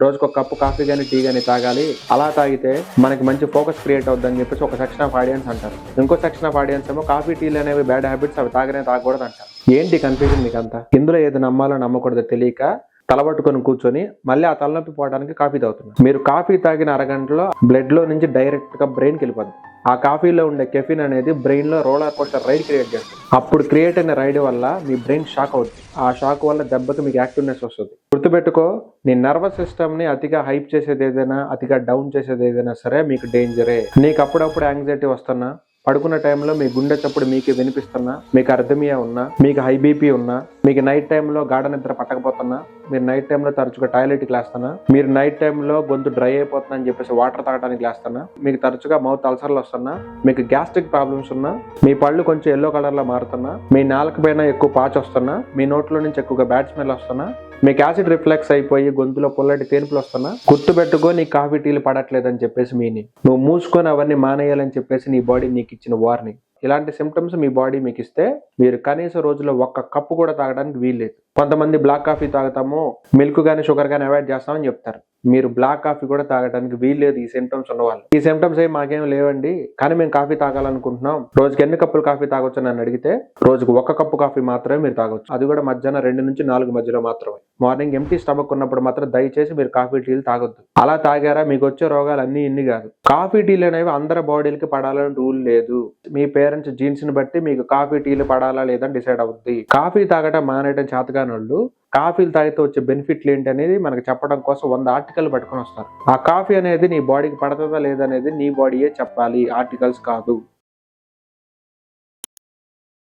రోజుకు ఒక cup coffee కానీ టీ కానీ తాగాలి, అలా తాగితే మనకి మంచి ఫోకస్ క్రియేట్ అవుతుందని చెప్పేసి ఒక సెక్షన్ ఆఫ్ ఆడియన్స్ అంటారు. ఇంకో సెక్షన్ ఆఫ్ ఆడియన్స్ ఏమో కాఫీ టీలు అనేవి బ్యాడ్ హ్యాబిట్స్, అవి తాగకూడదు అంటారు. ఏంటి కన్ఫ్యూజన్ మీకంతా? ఇందులో ఏది నమ్మాలో నమ్మకూడదో తెలియక తలబట్టుకొని కూర్చొని మళ్ళీ ఆ తలనొప్పి పోవడానికి కాఫీ తాగుతున్నారు. మీరు కాఫీ తాగిన అరగంటలో బ్లడ్ లో నుంచి డైరెక్ట్ గా బ్రెయిన్కి వెళ్ళిపోతుంది. ఆ కాఫీలో ఉండే కెఫిన్ అనేది బ్రెయిన్ లో రోలర్ కోస్టర్ రైడ్ క్రియేట్ చేస్తుంది. అప్పుడు క్రియేట్ అయిన రైడ్ వల్ల మీ బ్రెయిన్ షాక్ అవుతుంది. ఆ షాక్ వల్ల దెబ్బకి మీకు యాక్టివ్నెస్ వస్తుంది. గుర్తుపెట్టుకో, నీ నర్వస్ సిస్టమ్ ని అతిగా హైప్ చేసేది ఏదైనా, అతిగా డౌన్ చేసేది ఏదైనా సరే మీకు డేంజరే. నీకు అప్పుడప్పుడు యాంగ్జైటీ వస్తున్నా, పడుకున్న టైంలో మీ గుండె చప్పుడు మీకు వినిపిస్తున్నా, మీకు అర్థమియా ఉన్నా, మీకు హై బీపీ ఉన్నా, మీకు నైట్ టైంలో గాఢ నిద్ర పట్టకపోతున్నా, మీరు నైట్ టైంలో తరచుగా టాయిలెట్కి లేస్తున్నా, మీరు నైట్ టైంలో గొంతు డ్రై అయిపోతున్నా అని చెప్పేసి వాటర్ తాగడానికి లేస్తున్నా, మీకు తరచుగా మౌత్ అల్సర్లు వస్తున్నా, మీకు గ్యాస్ట్రిక్ ప్రాబ్లమ్స్ ఉన్నా, మీ పళ్ళు కొంచెం ఎల్లో కలర్ లో మారుతున్నా, మీ నాలుక పైన ఎక్కువ పాచ్ వస్తున్నా, మీ నోట్లో నుంచి ఎక్కువగా బ్యాడ్ స్మెల్ వస్తున్నా, మీకు యాసిడ్ రిఫ్లెక్స్ అయిపోయి గొంతులో పొల్లటి తేనుపులు వస్తున్నా, గుర్తుపెట్టుకో నీకు కాఫీ టీలు పడట్లేదని చెప్పేసి మీనింగ్. నువ్వు మూసుకొని అవన్నీ మానేయాలని చెప్పేసి నీ బాడీ నీకు ఇచ్చిన వార్నింగ్. ఇలాంటి సిమ్టమ్స్ మీ బాడీ మీకు ఇస్తే మీరు కనీస రోజులో ఒక్క కప్పు కూడా తాగడానికి వీల్లేదు. కొంతమంది బ్లాక్ కాఫీ తాగుతాము, మిల్క్ కానీ షుగర్ కానీ అవాయిడ్ చేస్తామని చెప్తారు. మీరు బ్లాక్ కాఫీ కూడా తాగడానికి వీల్లేదు ఈ సిమ్టమ్స్ ఉన్న వాళ్ళు. ఈ సిమ్టమ్స్ ఏం మాకేం లేవండి, కానీ మేము కాఫీ తాగాలనుకుంటున్నాం, రోజుకి ఎన్ని కప్పులు కాఫీ తాగొచ్చు అని అడిగితే రోజుకు ఒక కప్పు కాఫీ మాత్రమే మీరు తాగొచ్చు. అది కూడా మధ్యాహ్నం 2 నుంచి 4 మధ్యలో మాత్రమే. మార్నింగ్ ఎంప్టీ స్టమక్ ఉన్నప్పుడు మాత్రం దయచేసి మీరు కాఫీ టీలు తాగొద్దు. అలా తాగారా మీకు వచ్చే రోగాలు అన్ని ఇన్ని కాదు. కాఫీ టీలు అనేవి అందరి బాడీలకి పడాలని రూల్ లేదు. మీ పేరెంట్స్ జీన్స్ ని బట్టి మీకు కాఫీ టీలు పడాలా లేదని డిసైడ్ అవుద్ది. కాఫీ తాగటం మానేయడం చేతగాని వాళ్ళు కాఫీలు తాగితే వచ్చే బెనిఫిట్లు ఏంటి అనేది మనకు చెప్పడం కోసం 100 ఆర్టికల్ పట్టుకొని వస్తారు. ఆ కాఫీ అనేది నీ బాడీకి పడుతుందా లేదనేది నీ బాడీయే చెప్పాలి, ఆర్టికల్స్ కాదు.